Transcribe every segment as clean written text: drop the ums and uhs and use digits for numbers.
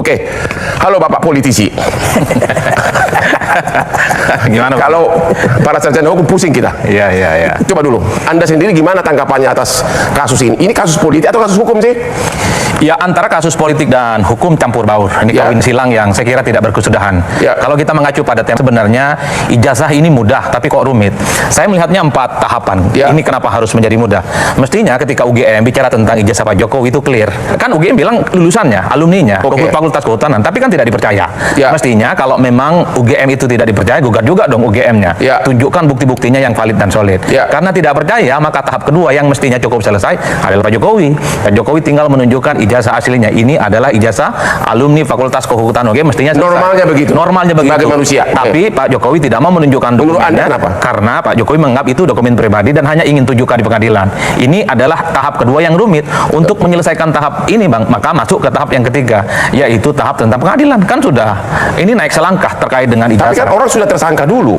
Oke, halo Bapak politisi. Gimana, Pak? Kalau para sarjana hukum pusing kita. Iya. Coba dulu, Anda sendiri gimana tanggapannya atas kasus ini? Ini kasus politik atau kasus hukum sih? Ya, antara kasus politik dan hukum campur baur. Ini Ya. kawin silang yang saya kira tidak berkesudahan. Ya. Kalau kita mengacu pada tema sebenarnya ijazah ini mudah, tapi kok rumit. Saya melihatnya 4 tahapan. Ya. Ini kenapa harus menjadi mudah? Mestinya ketika UGM bicara tentang ijazah Pak Jokowi itu clear. Kan UGM bilang lulusannya, alumninya, Oke. Fakultas Kehutanan, tapi kan tidak dipercaya. Ya. Mestinya kalau memang UGM itu tidak dipercaya, gugat juga dong UGM-nya. Ya. Tunjukkan bukti-buktinya yang valid dan solid. Ya. Karena tidak percaya, maka tahap kedua yang mestinya cukup selesai adalah Pak Jokowi. Pak Jokowi tinggal menunjukkan ijazah aslinya. Ini adalah ijazah alumni Fakultas Kehutanan. Oke, mestinya selesai. Normalnya begitu. Normalnya begitu. Sebagai manusia. Tapi Pak Jokowi tidak mau menunjukkan Menurut dokumennya. Anda kenapa? Karena Pak Jokowi menganggap itu dokumen pribadi dan hanya ingin tunjukkan di pengadilan. Ini adalah tahap kedua yang rumit. Untuk menyelesaikan tahap ini, Bang, maka masuk ke tahap yang ketiga, yaitu tahap tentang pengadilan. Kan sudah. Ini naik selangkah terkait dengan ijazah. Tapi kan orang sudah tersangka dulu.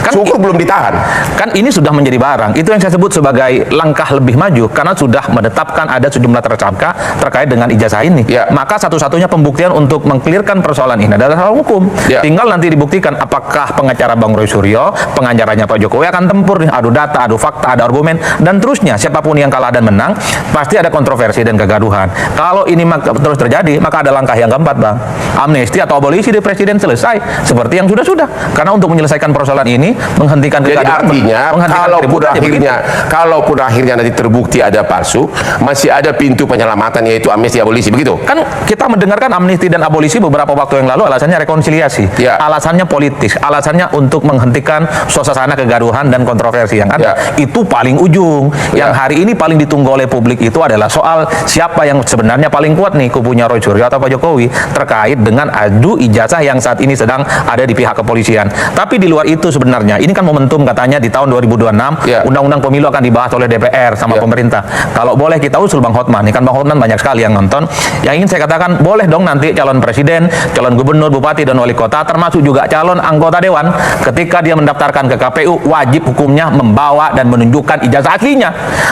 Kan Syukur belum ditahan. Kan ini sudah menjadi barang. Itu yang saya sebut sebagai langkah lebih maju karena sudah menetapkan ada sejumlah tersangka terkait dengan ijazah ini. Ya. Maka satu-satunya pembuktian untuk mengklirkan persoalan ini adalah soal hukum. Ya. Tinggal nanti dibuktikan apakah pengacara Bang Roy Suryo, pengacaranya Pak Jokowi akan tempur nih, adu data, adu fakta, ada argumen dan terusnya. Siapapun yang kalah dan menang pasti ada kontroversi dan kegaduhan. Kalau ini terus terjadi, maka ada langkah yang keempat, Bang. Amnesti atau abolisi di presiden selesai seperti yang sudah-sudah. Karena untuk menyelesaikan persoalan ini, menghentikan Jadi kegaduhan, artinya menghentikan keributan, kalaupun akhirnya nanti terbukti ada palsu, masih ada pintu penyelamatan yaitu amnesti abolisi, begitu? kan kita mendengarkan amnesti dan abolisi beberapa waktu yang lalu alasannya rekonsiliasi, Ya. alasannya politis, alasannya untuk menghentikan suasana kegaduhan dan kontroversi yang ada. Ya. Itu paling ujung. Yang Ya. hari ini paling ditunggu oleh publik itu adalah soal siapa yang sebenarnya paling kuat nih, kubunya Roy Suryo atau Pak Jokowi terkait dengan adu ijazah yang saat ini sedang ada di pihak kepolisian. Tapi di luar itu sebenarnya ini kan momentum katanya di tahun 2026 Ya. undang-undang pemilu akan dibahas oleh DPR sama Ya. pemerintah. Kalau boleh kita usul Bang Hotman, ini kan Bang Hotman banyak sekali yang nonton. Yang ingin saya katakan, boleh dong nanti calon presiden, calon gubernur, bupati, dan wali kota, termasuk juga calon anggota dewan, ketika dia mendaftarkan ke KPU, wajib hukumnya membawa dan menunjukkan ijazah aslinya.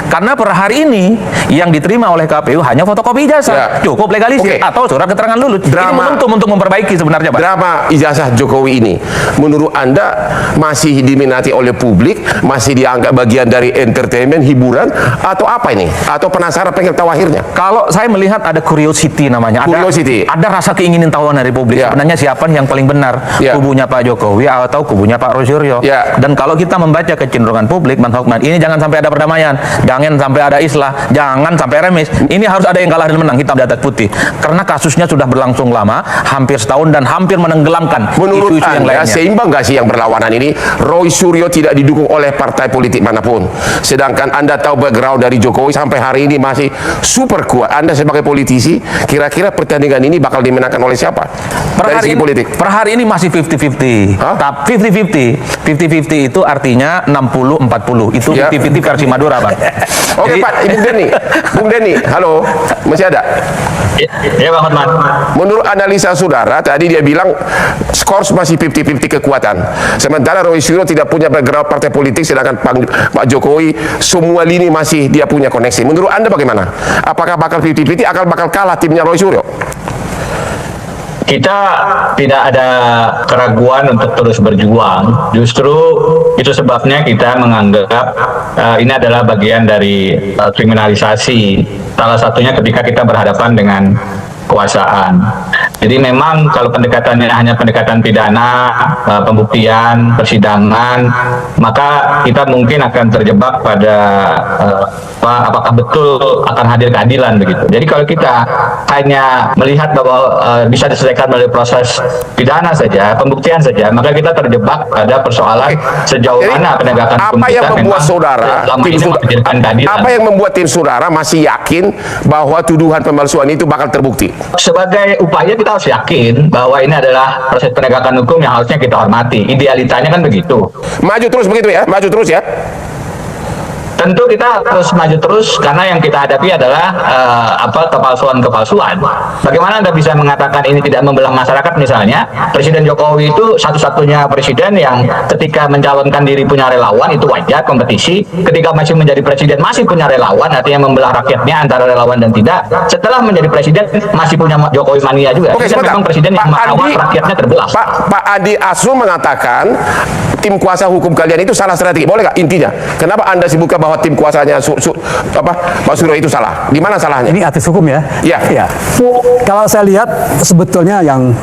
Karena per hari ini, yang diterima oleh KPU hanya fotokopi ijazah. Ya. Cukup legalisir, Oke. atau surat keterangan lulus. Ini momentum untuk memperbaiki sebenarnya, Pak. Drama ijazah Jokowi ini, menurut Anda masih diminati oleh publik, masih dianggap bagian dari entertainment, hiburan, atau apa ini? Atau penasaran pengen tahu akhirnya? Kalau saya melihat ada curiosity namanya, Curiosity. ada rasa keinginin tahuan dari publik. Ya. Sebenarnya siapa yang paling benar, Ya. kubunya Pak Jokowi atau kubunya Pak Roy Suryo? Ya. Dan kalau kita membaca kecenderungan publik, Bang Hotman, ini jangan sampai ada perdamaian, jangan sampai ada islah, jangan sampai remis. Ini harus ada yang kalah dan menang, hitam di atas putih. Karena kasusnya sudah berlangsung lama, hampir setahun dan hampir menenggelamkan Menurut isu-isu yang Anda, lainnya. seimbang nggak sih yang berlawanan ini? Roy Suryo tidak didukung oleh partai politik manapun. Sedangkan Anda tahu background dari Jokowi sampai hari ini masih super kuat. Anda sebagai politisi, kira-kira pertandingan ini bakal dimenangkan oleh siapa? Dari segi politik. Per hari ini masih 50-50. Hah? Tapi 50-50. 50-50 itu artinya 60-40. Itu Ya. 50-50 versi Madura, Bang. Oke, Jadi- Pak, Bung Denny, halo, masih ada? Ya, Bang Hotman. Menurut analisa saudara, tadi dia bilang skor masih 50-50 kekuatan. Sementara Roy Suryo tidak punya background partai politik, sedangkan Pak Jokowi semua lini masih dia punya koneksi. Menurut Anda bagaimana? Apakah bakal 50-50 bakal kalah timnya Roy Suryo? Kita tidak ada keraguan untuk terus berjuang. Justru itu sebabnya kita menganggap ini adalah bagian dari kriminalisasi. Salah satunya ketika kita berhadapan dengan kekuasaan. Jadi memang kalau pendekatannya hanya pendekatan pidana, pembuktian, persidangan, maka kita mungkin akan terjebak pada apakah betul akan hadir keadilan begitu. Jadi kalau kita hanya melihat bahwa bisa diselesaikan melalui proses pidana saja, pembuktian saja, maka kita terjebak pada persoalan sejauh Jadi, mana penegakan hukum apa yang kita membuat memang saudara, selama ini menghadirkan keadilan. apa yang membuat tim saudara masih yakin bahwa tuduhan pemalsuan itu bakal terbukti? Sebagai upaya kita harus yakin bahwa ini adalah proses penegakan hukum yang harusnya kita hormati. Idealitanya kan begitu. Maju terus begitu ya, maju terus ya. tentu kita harus maju terus karena yang kita hadapi adalah kepalsuan. Bagaimana Anda bisa mengatakan ini tidak membelah masyarakat? Misalnya Presiden Jokowi itu satu-satunya presiden yang ketika mencalonkan diri punya relawan, itu wajar kompetisi. Ketika masih menjadi presiden masih punya relawan, artinya membelah rakyatnya antara relawan dan tidak. Setelah menjadi presiden masih punya Jokowi mania juga. Oke, Jadi memang presiden yang awal rakyatnya terbelah. Pak Adi Asrul mengatakan tim kuasa hukum kalian itu salah strategi. Boleh nggak intinya? Kenapa Anda sebutkan bahwa tim kuasanya Pak Suryo itu salah? Di mana salahnya? Ini artis hukum ya? Ya. Kalau saya lihat sebetulnya yang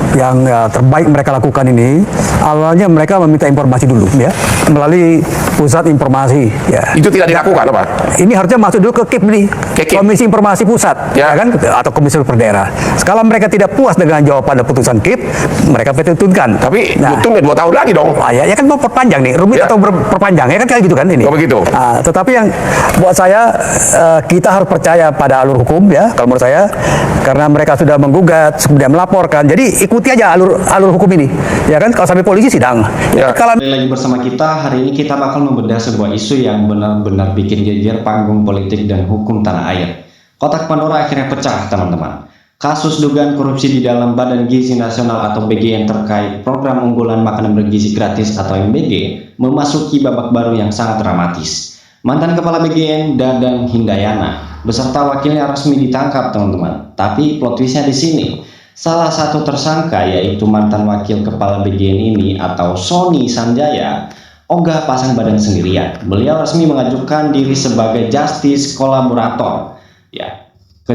terbaik mereka lakukan ini, awalnya mereka meminta informasi dulu ya, melalui pusat informasi ya. Itu tidak dilakukan apa? Ini harusnya masuk dulu ke KIP nih, KIP. Komisi Informasi Pusat Ya. ya kan, atau komisi per daerah. Kalau mereka tidak puas dengan jawaban dan putusan KIP, mereka petitunkan. Tapi tunggu 2 tahun lagi dong. Ya kan mau perpanjang nih, rumit Ya. atau perpanjang ya kan kayak gitu kan ini. Oh, begitu. Tetapi yang buat saya kita harus percaya pada alur hukum ya, kalau menurut saya, karena mereka sudah menggugat, kemudian melaporkan. Jadi ikuti aja alur hukum ini, ya kan. Kalau sampai polisi sidang. Ya. Kalau Kembali lagi bersama kita, hari ini kita bakal membedah sebuah isu yang benar-benar bikin geger panggung politik dan hukum tanah air. Kotak Pandora akhirnya pecah, teman-teman. Kasus dugaan korupsi di dalam Badan Gizi Nasional atau BGN terkait program unggulan makanan bergizi gratis atau MBG memasuki babak baru yang sangat dramatis. Mantan Kepala BGN Dadan Hindayana beserta wakilnya resmi ditangkap, teman-teman. Tapi plot twistnya di sini. Salah satu tersangka yaitu mantan wakil Kepala BGN ini atau Sony Sanjaya ogah pasang badan sendirian. Beliau resmi mengajukan diri sebagai justice kolaborator ya ke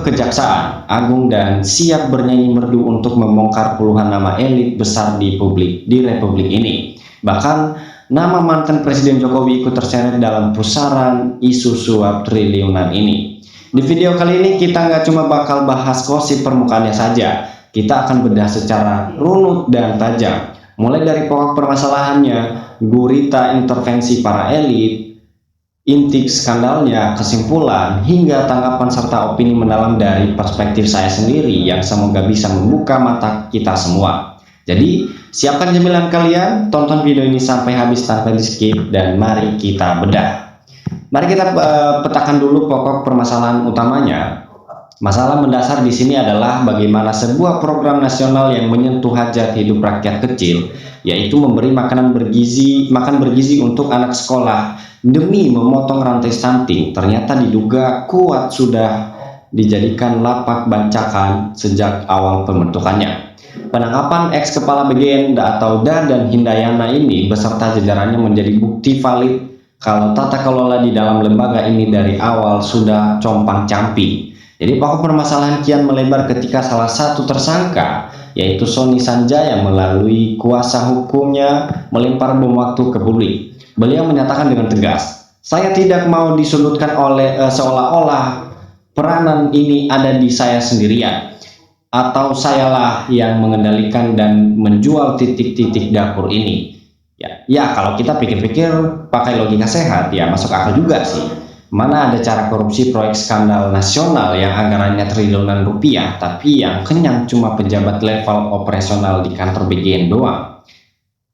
Kejaksaan Agung dan siap bernyanyi merdu untuk membongkar puluhan nama elit besar di Republik ini. Bahkan nama mantan Presiden Jokowi ikut terseret dalam pusaran isu suap triliunan ini. Di video kali ini kita nggak cuma bakal bahas gosip permukaannya saja, kita akan bedah secara runut dan tajam. Mulai dari pokok permasalahannya, gurita intervensi para elit, inti skandalnya, kesimpulan, hingga tanggapan serta opini mendalam dari perspektif saya sendiri yang semoga bisa membuka mata kita semua. Jadi, siapkan cemilan kalian, tonton video ini sampai habis tanpa di skip, dan mari kita bedah. Mari kita petakan dulu pokok permasalahan utamanya. Masalah mendasar di sini adalah bagaimana sebuah program nasional yang menyentuh hajat hidup rakyat kecil, yaitu memberi makan bergizi untuk anak sekolah demi memotong rantai stunting, ternyata diduga kuat sudah dijadikan lapak bancakan sejak awal pembentukannya. Penangkapan ex kepala BGN atau Dadan Hindayana ini beserta jajarannya menjadi bukti valid kalau tata kelola di dalam lembaga ini dari awal sudah compang-camping. Jadi pokok permasalahan kian melebar ketika salah satu tersangka yaitu Sony Sanjaya melalui kuasa hukumnya melempar bom waktu ke publik. Beliau menyatakan dengan tegas, saya tidak mau disudutkan oleh seolah-olah peranan ini ada di saya sendirian atau sayalah yang mengendalikan dan menjual titik-titik dapur ini. Ya kalau kita pikir-pikir pakai logika sehat ya masuk akal juga sih. Mana ada cara korupsi proyek skandal nasional yang anggarannya triliunan rupiah tapi yang kenyang cuma pejabat level operasional di kantor BGN doang.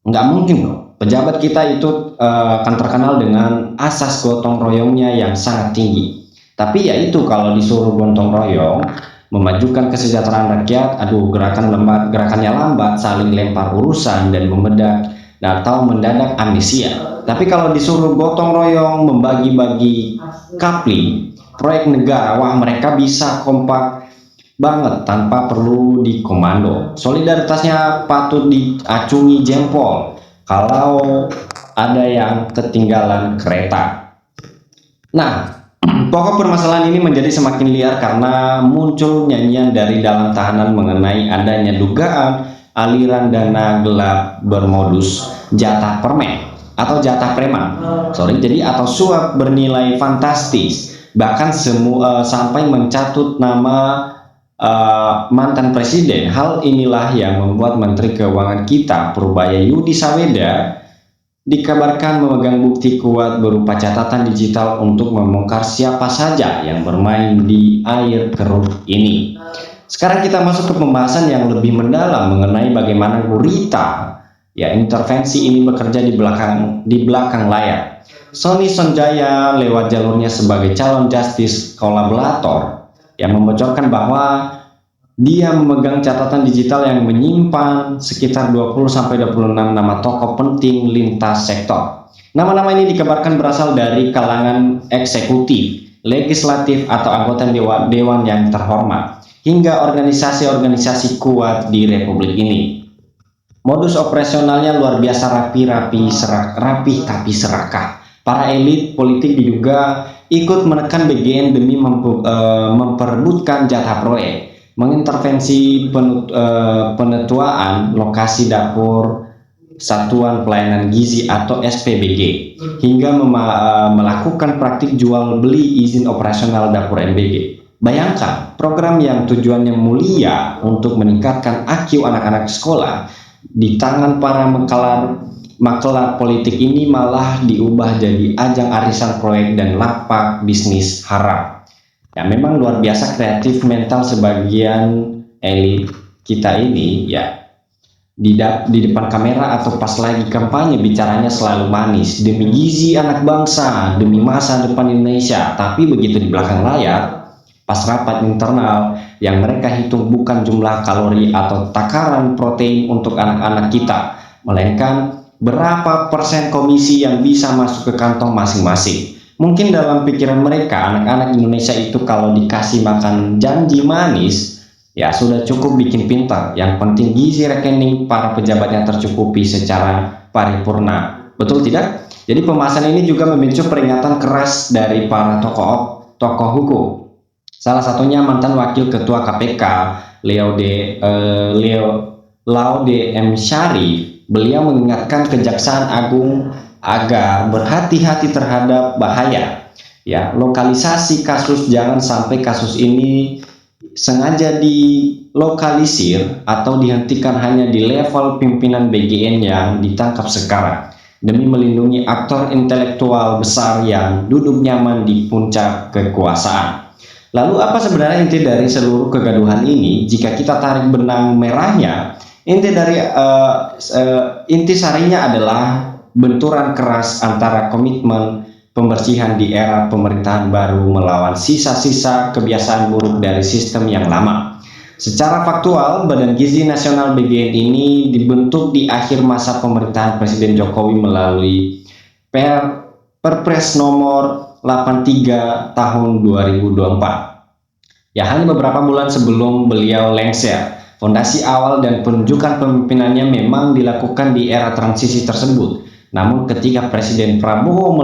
Nggak mungkin dong. Pejabat kita itu akan terkenal dengan asas gotong royongnya yang sangat tinggi. Tapi ya itu kalau disuruh gotong royong memajukan kesejahteraan rakyat, gerakannya lambat, saling lempar urusan dan membedak atau mendadak amnesia. Tapi kalau disuruh gotong royong membagi-bagi kapling proyek negara, wah mereka bisa kompak banget tanpa perlu dikomando. Solidaritasnya patut diacungi jempol kalau ada yang ketinggalan kereta. Nah, pokok permasalahan ini menjadi semakin liar karena muncul nyanyian dari dalam tahanan mengenai adanya dugaan aliran dana gelap bermodus jatah permen atau jatah preman, atau suap bernilai fantastis, bahkan sampai mencatut nama mantan presiden. Hal inilah yang membuat Menteri Keuangan kita Purbaya Yudi Saweda dikabarkan memegang bukti kuat berupa catatan digital untuk membongkar siapa saja yang bermain di air keruh ini. Sekarang kita masuk ke pembahasan yang lebih mendalam mengenai bagaimana gurita ya intervensi ini bekerja di belakang layar. Sony Sonjaya lewat jalurnya sebagai calon justice kolaborator yang membocorkan bahwa dia memegang catatan digital yang menyimpan sekitar 20-26 nama tokoh penting lintas sektor. Nama-nama ini dikabarkan berasal dari kalangan eksekutif, legislatif, atau anggota dewan yang terhormat, hingga organisasi-organisasi kuat di Republik ini. Modus operasionalnya luar biasa rapi tapi serakah. Para elit politik diduga ikut menekan BGN demi memperebutkan jatah proyek, mengintervensi penetuaan lokasi dapur Satuan Pelayanan Gizi atau SPBG, hingga melakukan praktik jual beli izin operasional dapur MBG. Bayangkan, program yang tujuannya mulia untuk meningkatkan IQ anak-anak sekolah di tangan para makelar politik ini malah diubah jadi ajang arisan proyek dan lapak bisnis haram. Ya, memang luar biasa kreatif mental sebagian elit kita ini ya. Di depan kamera atau pas lagi kampanye bicaranya selalu manis, demi gizi anak bangsa, demi masa depan Indonesia. Tapi begitu di belakang layar, pas rapat internal yang mereka hitung bukan jumlah kalori atau takaran protein untuk anak-anak kita, melainkan berapa persen komisi yang bisa masuk ke kantong masing-masing. Mungkin dalam pikiran mereka, anak-anak Indonesia itu kalau dikasih makan janji manis, ya sudah cukup bikin pintar. Yang penting gizi rekening para pejabatnya tercukupi secara paripurna. Betul tidak? Jadi pembahasan ini juga memicu peringatan keras dari para tokoh hukum. Salah satunya mantan Wakil Ketua KPK, Laude M. Syarif. Beliau mengingatkan Kejaksaan Agung agar berhati-hati terhadap bahaya ya lokalisasi kasus. Jangan sampai kasus ini sengaja dilokalisir atau dihentikan hanya di level pimpinan BGN yang ditangkap sekarang demi melindungi aktor intelektual besar yang duduk nyaman di puncak kekuasaan. Lalu apa sebenarnya inti dari seluruh kegaduhan ini? Jika kita tarik benang merahnya, inti sarinya adalah benturan keras antara komitmen pembersihan di era pemerintahan baru melawan sisa-sisa kebiasaan buruk dari sistem yang lama. Secara faktual, Badan Gizi Nasional BGN ini dibentuk di akhir masa pemerintahan Presiden Jokowi melalui Perpres nomor 83 tahun 2024. Ya, hanya beberapa bulan sebelum beliau lengser, fondasi awal dan penunjukan pemimpinannya memang dilakukan di era transisi tersebut. Namun ketika Presiden Prabowo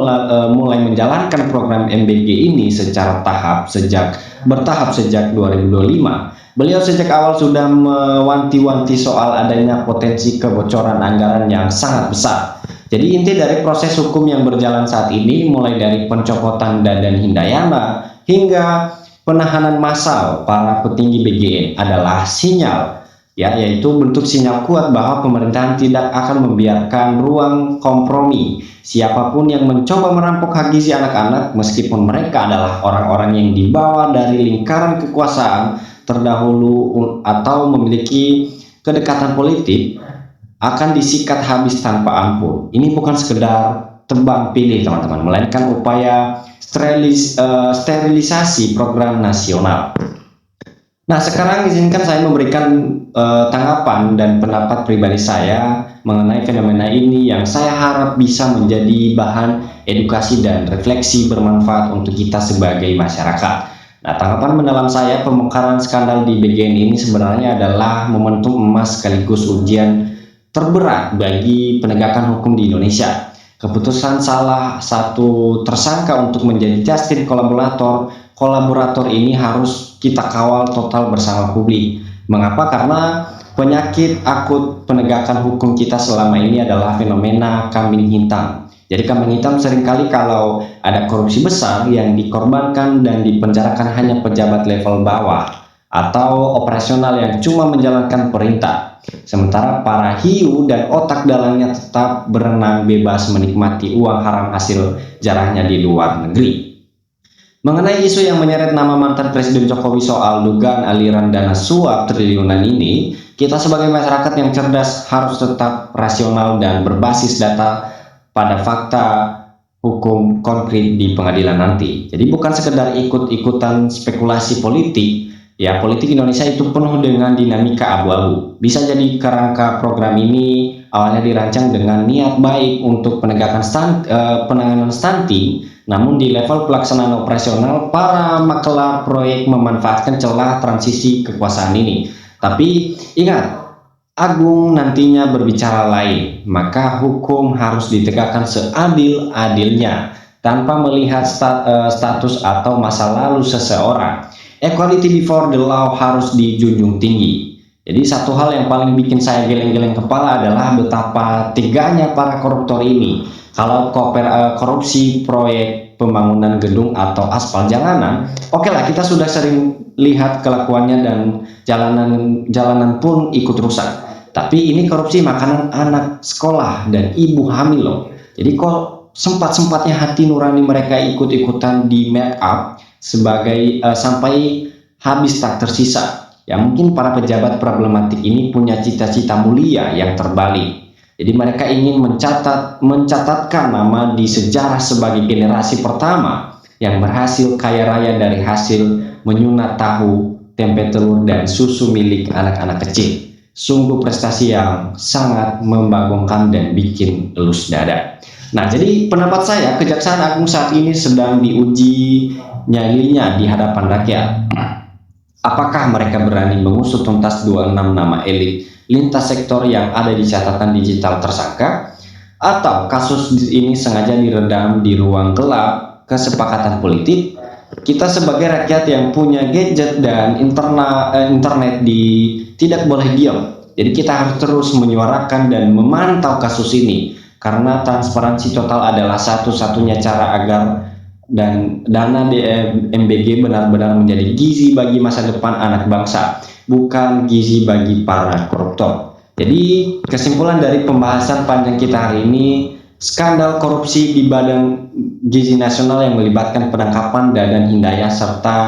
mulai menjalankan program MBG ini secara bertahap sejak 2025, beliau sejak awal sudah mewanti-wanti soal adanya potensi kebocoran anggaran yang sangat besar. Jadi inti dari proses hukum yang berjalan saat ini, mulai dari pencopotan Dadan Hindayana hingga penahanan massal para petinggi BGN, adalah sinyal, yaitu bentuk sinyal kuat bahwa pemerintahan tidak akan membiarkan ruang kompromi siapapun yang mencoba merampok hak gizi anak-anak, meskipun mereka adalah orang-orang yang dibawa dari lingkaran kekuasaan terdahulu atau memiliki kedekatan politik, akan disikat habis tanpa ampun. Ini bukan sekedar tebang pilih teman-teman, melainkan upaya sterilisasi program nasional. Nah, sekarang izinkan saya memberikan tanggapan dan pendapat pribadi saya mengenai fenomena ini yang saya harap bisa menjadi bahan edukasi dan refleksi bermanfaat untuk kita sebagai masyarakat. Nah, tanggapan mendalam saya, pembongkaran skandal di BGN ini sebenarnya adalah momentum emas sekaligus ujian terberat bagi penegakan hukum di Indonesia. Keputusan salah satu tersangka untuk menjadi justice kolaborator ini harus kita kawal total bersama publik. Mengapa? Karena penyakit akut penegakan hukum kita selama ini adalah fenomena kambing hitam. Jadi kambing hitam seringkali kalau ada korupsi besar yang dikorbankan dan dipenjarakan hanya pejabat level bawah atau operasional yang cuma menjalankan perintah. Sementara para hiu dan otak dalangnya tetap berenang bebas menikmati uang haram hasil jarahnya di luar negeri. Mengenai isu yang menyeret nama mantan Presiden Jokowi soal dugaan aliran dana suap triliunan ini, kita sebagai masyarakat yang cerdas harus tetap rasional dan berbasis data pada fakta hukum konkret di pengadilan nanti. Jadi bukan sekedar ikut-ikutan spekulasi politik. Ya, politik Indonesia itu penuh dengan dinamika abu-abu. Bisa jadi kerangka program ini awalnya dirancang dengan niat baik untuk penanganan stunting, namun di level pelaksanaan operasional, para makelar proyek memanfaatkan celah transisi kekuasaan ini. Tapi ingat, Agung nantinya berbicara lain, maka hukum harus ditegakkan seadil-adilnya tanpa melihat status atau masa lalu seseorang. Equality before the law harus dijunjung tinggi. Jadi satu hal yang paling bikin saya geleng-geleng kepala adalah betapa teganya para koruptor ini. Kalau korupsi proyek pembangunan gedung atau aspal jalanan, oke lah, kita sudah sering lihat kelakuannya dan jalanan pun ikut rusak. Tapi ini korupsi makanan anak sekolah dan ibu hamil loh. Jadi kok sempat-sempatnya hati nurani mereka ikut-ikutan di make up sampai habis tak tersisa. Ya mungkin para pejabat problematik ini punya cita-cita mulia yang terbalik. Jadi mereka ingin mencatatkan nama di sejarah sebagai generasi pertama yang berhasil kaya raya dari hasil menyunat tahu, tempe telur, dan susu milik anak-anak kecil. Sungguh prestasi yang sangat membagongkan dan bikin elus dada. Nah, jadi pendapat saya, Kejaksaan Agung saat ini sedang diuji nyalinya di hadapan rakyat. Apakah mereka berani mengusut tuntas 26 nama elit lintas sektor yang ada di catatan digital tersangka, atau kasus ini sengaja diredam di ruang gelap kesepakatan politik? Kita sebagai rakyat yang punya gadget dan internet tidak boleh diam. Jadi kita harus terus menyuarakan dan memantau kasus ini, karena transparansi total adalah satu-satunya cara agar dana MBG benar-benar menjadi gizi bagi masa depan anak bangsa, bukan gizi bagi para koruptor. Jadi kesimpulan dari pembahasan panjang kita hari ini, skandal korupsi di Badan Gizi Nasional yang melibatkan penangkapan Dadan Hidayah serta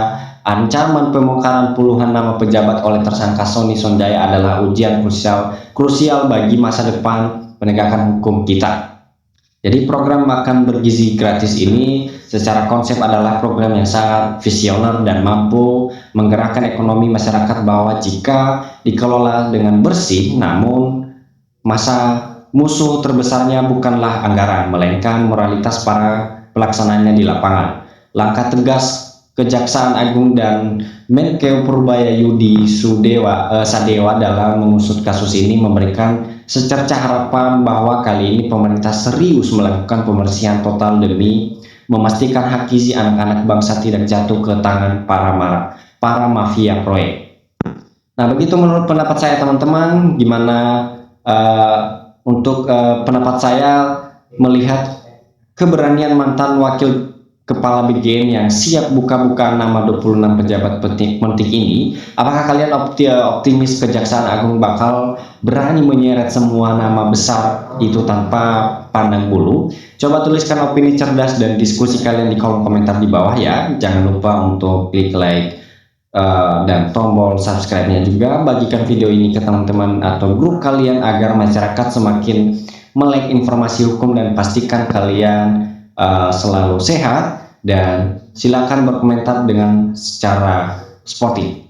ancaman pembongkaran puluhan nama pejabat oleh tersangka Sony Sonjaya adalah ujian krusial bagi masa depan penegakan hukum kita. Jadi program makan bergizi gratis ini secara konsep adalah program yang sangat visioner dan mampu menggerakkan ekonomi masyarakat bawah jika dikelola dengan bersih. Namun musuh terbesarnya bukanlah anggaran, melainkan moralitas para pelaksananya di lapangan. Langkah tegas Kejaksaan Agung dan Menkeu Purbayayudi Sadewa dalam mengusut kasus ini memberikan secercah harapan bahwa kali ini pemerintah serius melakukan pembersihan total demi memastikan hak gizi anak-anak bangsa tidak jatuh ke tangan para mafia proyek. Nah, begitu menurut pendapat saya, teman-teman. Gimana untuk pendapat saya melihat keberanian mantan wakil Kepala BGN yang siap buka-buka nama 26 pejabat penting ini? Apakah kalian optimis Kejaksaan Agung bakal berani menyeret semua nama besar itu tanpa pandang bulu? Coba tuliskan opini cerdas dan diskusi kalian di kolom komentar di bawah ya. Jangan lupa untuk klik like dan tombol subscribe-nya juga. Bagikan video ini ke teman-teman atau grup kalian agar masyarakat semakin melek informasi hukum, dan pastikan kalian selalu sehat, dan silakan berkomentar dengan secara sportif.